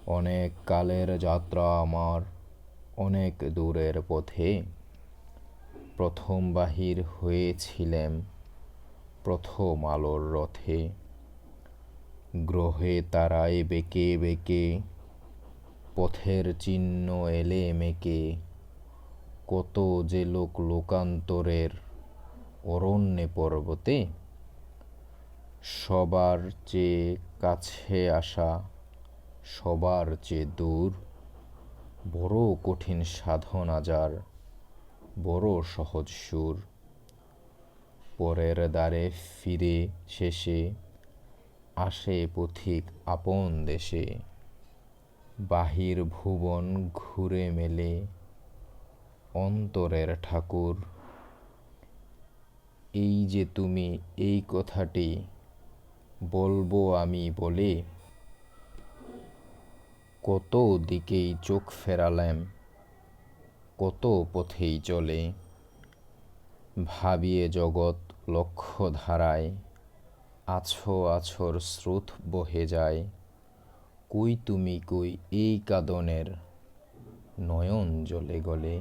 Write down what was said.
অনেক কালের যাত্রা আমার, অনেক দূরের পথে। প্রথম বাহির হয়েছিলেম প্রথম আলোর রথে। গ্রহে তারায় বেঁকে বেঁকে পথের চিহ্ন এলে মেকে। কত যে লোক লোকান্তরের অরণ্যে পর্বতে। সবার চেয়ে কাছে আসা, সবার চেয়ে দূর। বড় কঠিন সাধনা যার, বড় সহজ সুর। পরের দ্বারে ফিরে শেষে আসে পথিক আপন দেশে। বাহির ভুবন ঘুরে মেলে অন্তরের ঠাকুর। এই যে তুমি এই কথাটি বলবো আমি বলে, কত দিকেই চোখ ফেরালেম, কত পথেই চলে। ভাবিয়ে জগৎ লক্ষ্য ধারায় আছো আছোর স্রোত বহে যায়। কই তুমি কই এই কাঁদনের নয়ন জলে গলে।